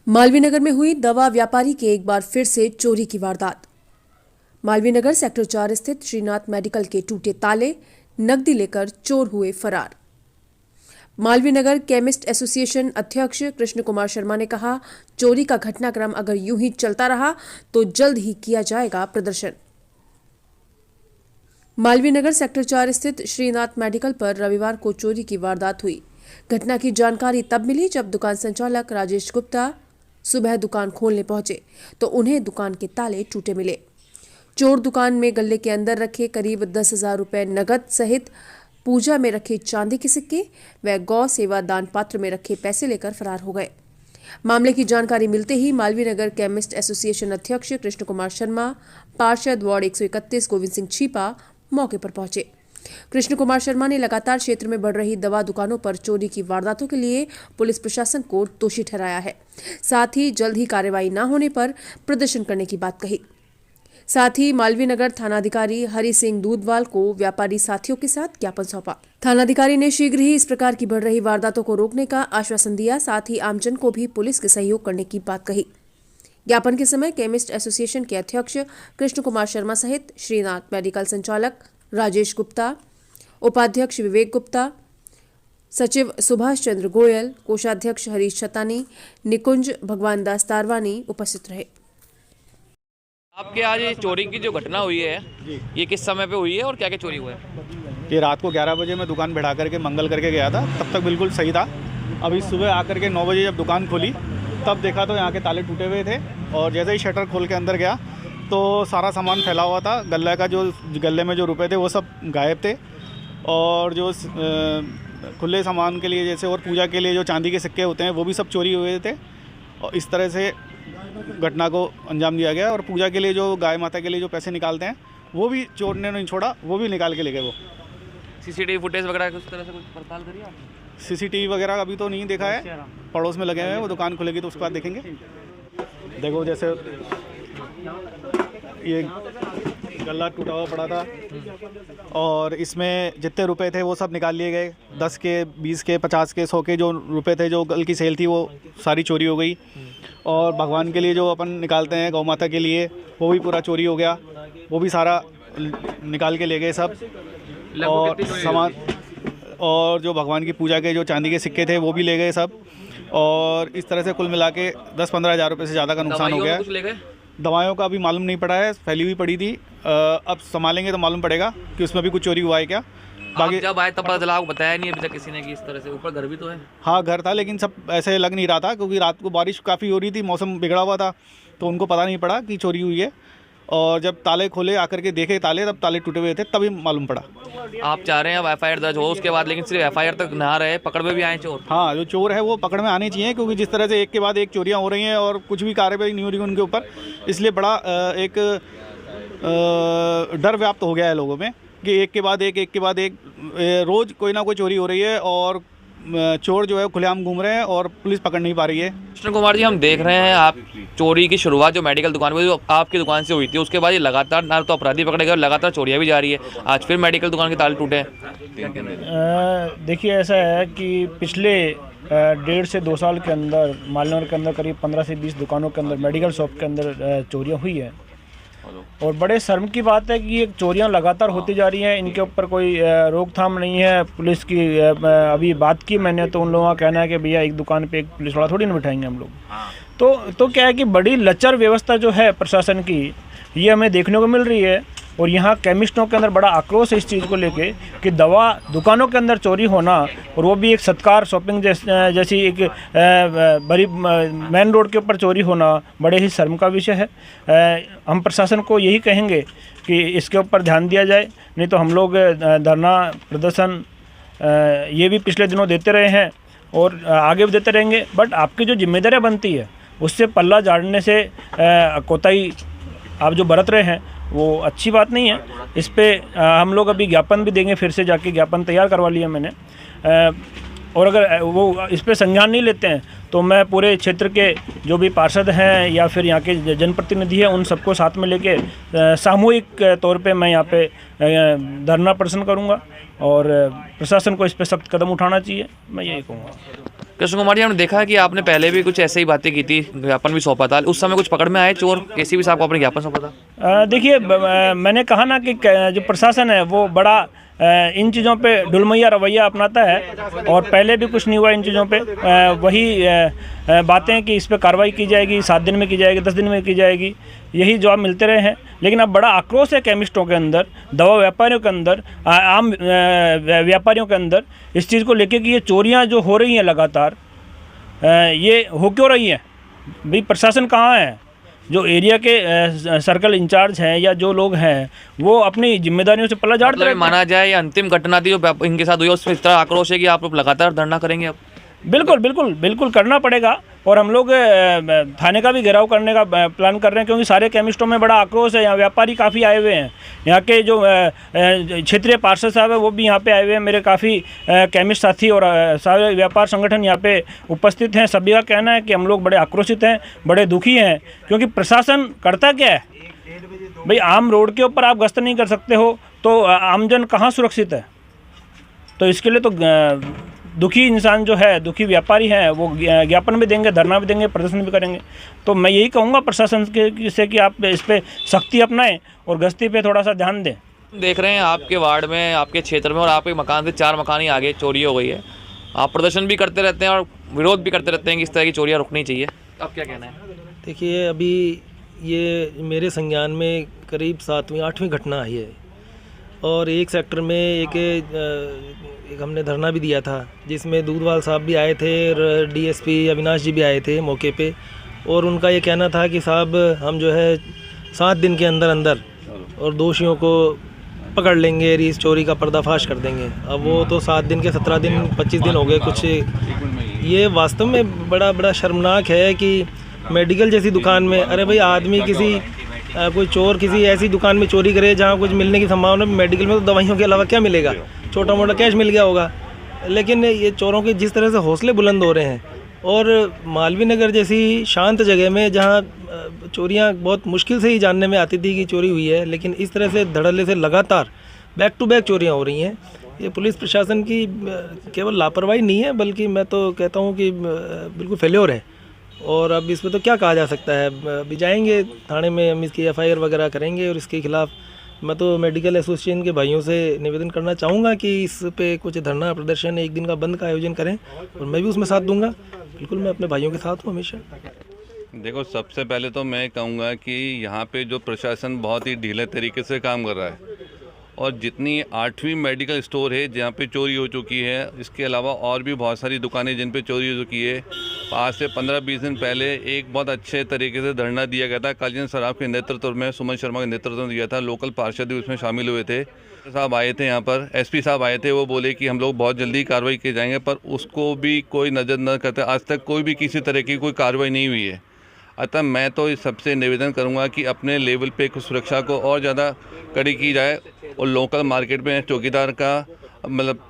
मालवीय नगर में हुई दवा व्यापारी के एक बार फिर से चोरी की वारदात। मालवीय नगर सेक्टर 4 स्थित श्रीनाथ मेडिकल के टूटे ताले, नकदी लेकर चोर हुए फरार। मालवीय नगर केमिस्ट एसोसिएशन अध्यक्ष कृष्ण कुमार शर्मा ने कहा, चोरी का घटनाक्रम अगर यूं ही चलता रहा तो जल्द ही किया जाएगा प्रदर्शन। मालवीय नगर सेक्टर 4 स्थित श्रीनाथ मेडिकल पर रविवार को चोरी की वारदात हुई। घटना की जानकारी तब मिली जब दुकान संचालक राजेश गुप्ता सुबह दुकान खोलने पहुंचे तो उन्हें दुकान के ताले टूटे मिले। चोर दुकान में गल्ले के अंदर रखे करीब 10,000 रुपए नगद सहित पूजा में रखे चांदी के सिक्के व गौ सेवा दान पात्र में रखे पैसे लेकर फरार हो गए। मामले की जानकारी मिलते ही मालवीय नगर केमिस्ट एसोसिएशन अध्यक्ष कृष्ण कुमार शर्मा, पार्षद वार्ड 131 गोविंद सिंह छीपा मौके पर पहुंचे। कृष्ण कुमार शर्मा ने लगातार क्षेत्र में बढ़ रही दवा दुकानों पर चोरी की वारदातों के लिए पुलिस प्रशासन को दोषी ठहराया है। साथ ही जल्द ही कार्रवाई न होने पर प्रदर्शन करने की बात कही। साथ ही मालवीय नगर थानाधिकारी हरि सिंह दूधवाल को व्यापारी साथियों के साथ ज्ञापन सौंपा। थानाधिकारी ने शीघ्र ही इस प्रकार की बढ़ रही वारदातों को रोकने का आश्वासन दिया। साथ ही आमजन को भी पुलिस के सहयोग करने की बात कही। ज्ञापन के समय केमिस्ट एसोसिएशन के अध्यक्ष कृष्ण कुमार शर्मा सहित श्रीनाथ मेडिकल संचालक राजेश गुप्ता, उपाध्यक्ष विवेक गुप्ता, सचिव सुभाष चंद्र गोयल, कोषाध्यक्ष हरीश छतानी, निकुंज भगवान दास तारवानी उपस्थित रहे। आपके आज ये चोरी की जो घटना हुई है, ये किस समय पे हुई है और क्या क्या चोरी हुआ है? ये रात को 11 बजे मैं दुकान बैठा करके मंगल करके गया था, तब तक बिल्कुल सही था। अभी सुबह आकर के 9 बजे जब दुकान खोली तब देखा तो यहाँ के ताले टूटे हुए थे और जैसे ही शटर खोल के अंदर गया तो सारा सामान फैला हुआ था। गले में जो रुपए थे वो सब गायब थे और जो खुले सामान के लिए जैसे और पूजा के लिए जो चांदी के सिक्के होते हैं वो भी सब चोरी हुए थे। और इस तरह से घटना को अंजाम दिया गया और पूजा के लिए जो गाय माता के लिए जो पैसे निकालते हैं वो भी चोर ने नहीं छोड़ा, वो भी निकाल के ले गए। वो सीसीटीवी फुटेज वगैरह उस तरह से कुछ पड़ताल करिए आपने? सीसीटीवी वगैरह अभी तो नहीं देखा है, पड़ोस में लगे हुए हैं, वो दुकान खुलेगी तो उसके बाद देखेंगे। देखो जैसे ये गला टूटा हुआ पड़ा था और इसमें जितने रुपए थे वो सब निकाल लिए गए। 10 के, 20 के, 50 के, 100 के जो रुपए थे, जो कल की सेल थी वो सारी चोरी हो गई। और भगवान के लिए जो अपन निकालते हैं गौ माता के लिए, वो भी पूरा चोरी हो गया, वो भी सारा निकाल के ले गए सब। और सामान और जो भगवान की पूजा के जो चांदी के सिक्के थे वो भी ले गए सब। और इस तरह से कुल मिला के 10-15 हज़ार रुपये से ज़्यादा का नुकसान हो गया है। दवाइयों का अभी मालूम नहीं पड़ा है, फैली हुई पड़ी थी। अब संभालेंगे तो मालूम पड़ेगा कि उसमें भी कुछ चोरी हुआ है क्या। बाकी जब आए तब पता चला, आपको बताया नहीं अभी तक किसी ने कि इस तरह से? ऊपर घर भी तो है। हाँ, घर था लेकिन सब ऐसे लग नहीं रहा था क्योंकि रात को बारिश काफ़ी हो रही थी, मौसम बिगड़ा हुआ था, तो उनको पता नहीं पड़ा कि चोरी हुई है। और जब ताले खोले आकर के देखे ताले, तब ताले टूटे हुए थे, तभी मालूम पड़ा। आप चाह रहे हैं अब FIR दर्ज हो उसके बाद, लेकिन सिर्फ FIR तक ना रहे, पकड़ में भी आए चोर? हाँ, जो चोर है वो पकड़ में आने चाहिए क्योंकि जिस तरह से एक के बाद एक चोरियाँ हो रही हैं और कुछ भी कार्रवाई नहीं हो रही उनके ऊपर, इसलिए बड़ा एक डर व्याप्त हो गया है लोगों में कि एक के बाद एक रोज़ कोई ना कोई चोरी हो रही है और चोर जो है खुलेआम घूम रहे हैं और पुलिस पकड़ नहीं पा रही है। कृष्ण कुमार जी, हम देख रहे हैं आप चोरी की शुरुआत जो मेडिकल दुकान में जो आपकी दुकान से हुई थी, उसके बाद ये लगातार ना तो अपराधी पकड़े गए और लगातार चोरियाँ भी जा रही है। आज फिर मेडिकल दुकान के ताले टूटे हैं। देखिए, ऐसा है कि पिछले 1.5 से 2 साल के अंदर मालनगर के अंदर करीब 15 से 20 दुकानों के अंदर मेडिकल शॉप के अंदर चोरियाँ हुई है और बड़े शर्म की बात है कि ये चोरियां लगातार होती जा रही हैं। इनके ऊपर कोई रोकथाम नहीं है पुलिस की। अभी बात की मैंने तो उन लोगों का कहना है कि भैया एक दुकान पे एक पुलिस वाला थोड़ी ना बिठाएंगे हम लोग। तो क्या है कि बड़ी लचर व्यवस्था जो है प्रशासन की, ये हमें देखने को मिल रही है। और यहाँ केमिस्टों के अंदर बड़ा आक्रोश है इस चीज़ को लेके कि दवा दुकानों के अंदर चोरी होना, और वो भी एक सत्कार शॉपिंग जैसी एक बड़ी मेन रोड के ऊपर चोरी होना, बड़े ही शर्म का विषय है। हम प्रशासन को यही कहेंगे कि इसके ऊपर ध्यान दिया जाए, नहीं तो हम लोग धरना प्रदर्शन ये भी पिछले दिनों देते रहे हैं और आगे भी देते रहेंगे। बट आपकी जो जिम्मेदारियाँ बनती है उससे पल्ला झाड़ने से कोताही आप जो बरत रहे हैं वो अच्छी बात नहीं है। इस पे हम लोग अभी ज्ञापन भी देंगे, फिर से जाके ज्ञापन तैयार करवा लिया मैंने। और अगर वो इस पे संज्ञान नहीं लेते हैं तो मैं पूरे क्षेत्र के जो भी पार्षद हैं या फिर यहाँ के जनप्रतिनिधि हैं उन सबको साथ में लेके सामूहिक तौर पे मैं यहाँ पे धरना प्रदर्शन करूँगा और प्रशासन को इस पे सख्त कदम उठाना चाहिए, मैं यही कहूँगा। कृष्ण कुमार जी, हमने देखा कि आपने पहले भी कुछ ऐसे ही बातें की थी, ज्ञापन भी सौंपा था, उस समय कुछ पकड़ में आए चोर? एसीपी साहब को आपने ज्ञापन सौंपा था? देखिए, मैंने कहा ना कि जो प्रशासन है वो बड़ा इन चीज़ों पे ढुलमैया रवैया अपनाता है और पहले भी कुछ नहीं हुआ इन चीज़ों पे। वही बातें कि इस पे कार्रवाई की जाएगी, 7 दिन में की जाएगी, 10 दिन में की जाएगी, यही जवाब मिलते रहे हैं। लेकिन अब बड़ा आक्रोश है केमिस्टों के अंदर, दवा व्यापारियों के अंदर, आम व्यापारियों के अंदर इस चीज़ को लेके कि ये चोरियाँ जो हो रही हैं लगातार, ये हो क्यों रही हैं? भाई प्रशासन कहाँ है? जो एरिया के सर्कल इंचार्ज हैं या जो लोग हैं वो अपनी जिम्मेदारियों से पल्ला झाड़ते रहते हैं। माना जाए ये अंतिम घटना थी जो इनके साथ हुई, उसमें इस तरह आक्रोश है कि आप लोग लगातार धरना करेंगे अब? बिल्कुल बिल्कुल बिल्कुल करना पड़ेगा और हम लोग थाने का भी घेराव करने का प्लान कर रहे हैं क्योंकि सारे केमिस्टों में बड़ा आक्रोश है। यहाँ व्यापारी काफ़ी आए हुए हैं, यहाँ के जो क्षेत्रीय पार्षद साहब है वो भी यहाँ पे आए हुए हैं, मेरे काफ़ी केमिस्ट साथी और सारे व्यापार संगठन यहाँ पे उपस्थित हैं। सभी का कहना है कि हम लोग बड़े आक्रोशित हैं, बड़े दुखी हैं क्योंकि प्रशासन करता क्या है भाई, आम रोड के ऊपर आप गश्त नहीं कर सकते हो तो आमजन कहाँ सुरक्षित है? तो इसके लिए तो दुखी इंसान जो है, दुखी व्यापारी हैं, वो ज्ञापन भी देंगे, धरना भी देंगे, प्रदर्शन भी करेंगे। तो मैं यही कहूँगा प्रशासन के से कि आप इस पे सख्ती अपनाएं और गश्ती पे थोड़ा सा ध्यान दें। देख रहे हैं आपके वार्ड में, आपके क्षेत्र में और आपके मकान से 4 मकान ही आगे चोरी हो गई है। आप प्रदर्शन भी करते रहते हैं और विरोध भी करते रहते हैं कि इस तरह की चोरियाँ रुकनी चाहिए, अब क्या कहना है? देखिए, अभी ये मेरे संज्ञान में करीब 7वीं 8वीं घटना आई है और एक सेक्टर में एक हमने धरना भी दिया था जिसमें दूधवाल साहब भी आए थे और डीएसपी अविनाश जी भी आए थे मौके पे और उनका ये कहना था कि साहब हम जो है 7 दिन के अंदर अंदर और दोषियों को पकड़ लेंगे, इस चोरी का पर्दाफाश कर देंगे। अब वो तो 7 दिन के 17 दिन 25 दिन हो गए कुछ। ये वास्तव में बड़ा शर्मनाक है कि मेडिकल जैसी दुकान में, अरे भाई आदमी किसी कोई चोर किसी ऐसी दुकान में चोरी करे जहाँ कुछ मिलने की संभावना, मेडिकल में तो दवाइयों के अलावा क्या मिलेगा, छोटा मोटा कैश मिल गया होगा। लेकिन ये चोरों के जिस तरह से हौसले बुलंद हो रहे हैं और मालवीय नगर जैसी शांत जगह में जहाँ चोरियाँ बहुत मुश्किल से ही जानने में आती थी कि चोरी हुई है, लेकिन इस तरह से धड़ल्ले से लगातार बैक टू बैक चोरियाँ हो रही हैं। ये पुलिस प्रशासन की केवल लापरवाही नहीं है बल्कि मैं तो कहता हूँ कि बिल्कुल फेल्योर है। और अब इसमें तो क्या कहा जा सकता है, अभी जाएंगे थाने में, हम इसकी एफआईआर वगैरह करेंगे और इसके खिलाफ मैं तो मेडिकल एसोसिएशन के भाइयों से निवेदन करना चाहूँगा कि इस पे कुछ धरना प्रदर्शन 1 दिन का बंद का आयोजन करें और मैं भी उसमें साथ दूंगा। बिल्कुल, मैं अपने भाइयों के साथ हूँ हमेशा। देखो, सबसे पहले तो मैं कहूँगा कि यहाँ पे जो प्रशासन बहुत ही ढीले तरीके से काम कर रहा है और जितनी 8वीं मेडिकल स्टोर है जहाँ पे चोरी हो चुकी है, इसके अलावा और भी बहुत सारी दुकानें जिन पे चोरी हो चुकी है। आज से 15-20 दिन पहले एक बहुत अच्छे तरीके से धरना दिया गया था, कालीचंद सराफ के नेतृत्व में, सुमन शर्मा के नेतृत्व में दिया था। लोकल पार्षद भी उसमें शामिल हुए थे, साहब आए थे यहाँ पर, एसपी साहब आए थे, वो बोले कि हम लोग बहुत जल्दी कार्रवाई किए जाएंगे, पर उसको भी कोई नज़र न करते। आज तक कोई भी किसी तरह की कोई कार्रवाई नहीं हुई है। अतः मैं तो इस सबसे निवेदन करूंगा कि अपने लेवल पे सुरक्षा को और ज़्यादा कड़ी की जाए और लोकल मार्केट में चौकीदार का मतलब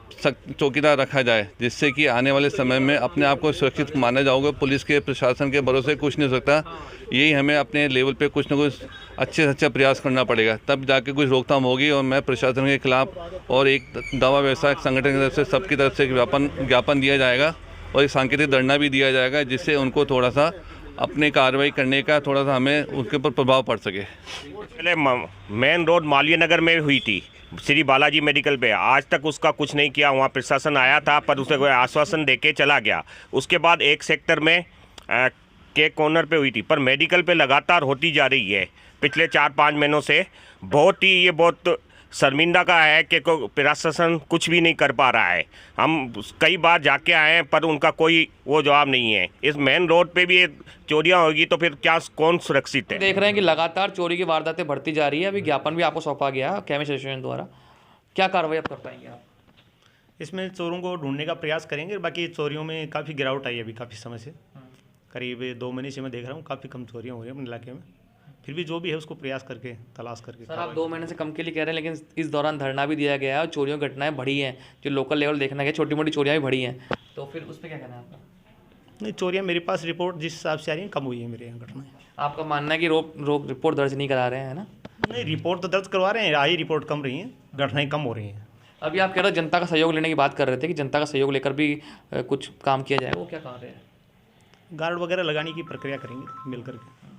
चौकीदार रखा जाए, जिससे कि आने वाले समय में अपने आप को सुरक्षित माना जाओगे। पुलिस के प्रशासन के भरोसे कुछ नहीं हो सकता, यही हमें अपने लेवल पे कुछ न कुछ अच्छे से अच्छा प्रयास करना पड़ेगा, तब जाके कुछ रोकथाम होगी। और मैं प्रशासन के खिलाफ और एक दवा व्यवसाय संगठन की तरफ से सबकी तरफ से ज्ञापन दिया जाएगा और एक सांकेतिक धरना भी दिया जाएगा, जिससे उनको थोड़ा सा अपने कार्रवाई करने का थोड़ा सा हमें उनके ऊपर प्रभाव पड़ सके। पहले मेन रोड मालवीय नगर में हुई थी, श्री बालाजी मेडिकल पे, आज तक उसका कुछ नहीं किया। वहाँ प्रशासन आया था पर उसे कोई आश्वासन देके चला गया। उसके बाद एक सेक्टर में केक कॉर्नर पे हुई थी, पर मेडिकल पे लगातार होती जा रही है पिछले 4-5 महीनों से। बहुत शर्मिंदा का है कि प्रशासन कुछ भी नहीं कर पा रहा है। हम कई बार जाके आए हैं पर उनका कोई वो जवाब नहीं है। इस मेन रोड पे भी चोरियां होगी तो फिर क्या कौन सुरक्षित है? देख रहे हैं कि लगातार चोरी की वारदातें बढ़ती जा रही है। अभी ज्ञापन भी आपको सौंपा गया केमिस्ट एसोसिएशन द्वारा, क्या कार्रवाई आप कर पाएंगे आप? इसमें चोरों को ढूंढने का प्रयास करेंगे। बाकी चोरियों में काफ़ी गिरावट आई है अभी काफ़ी समय से, करीब 2 महीने से मैं देख रहा हूँ काफ़ी कम चोरियाँ हो रही हैं अपने इलाके में। फिर भी जो भी है उसको प्रयास करके तलाश करके। सर, आप 2 महीने से कम के लिए कह रहे हैं, लेकिन इस दौरान धरना भी दिया गया है और चोरियों की घटनाएं बढ़ी हैं। जो लोकल लेवल देखना गया, छोटी मोटी चोरियाँ भी बढ़ी हैं। तो फिर उस पर क्या कहना है आपका? नहीं, चोरियाँ मेरे पास रिपोर्ट जिस हिसाब से आ रही हैं कम हुई है मेरे यहाँ घटनाएं। आपका मानना है कि रोक रिपोर्ट दर्ज नहीं करा रहे हैं, है ना? नहीं, रिपोर्ट तो दर्ज करवा रहे हैं, आई रिपोर्ट कम रही हैं, घटनाएं कम हो रही हैं। अभी आप कह रहे हो जनता का सहयोग लेने की बात कर रहे थे कि जनता का सहयोग लेकर भी कुछ काम किया जाएगा, वो क्या कह रहे हैं? गार्ड वगैरह लगाने की प्रक्रिया करेंगे मिल करके।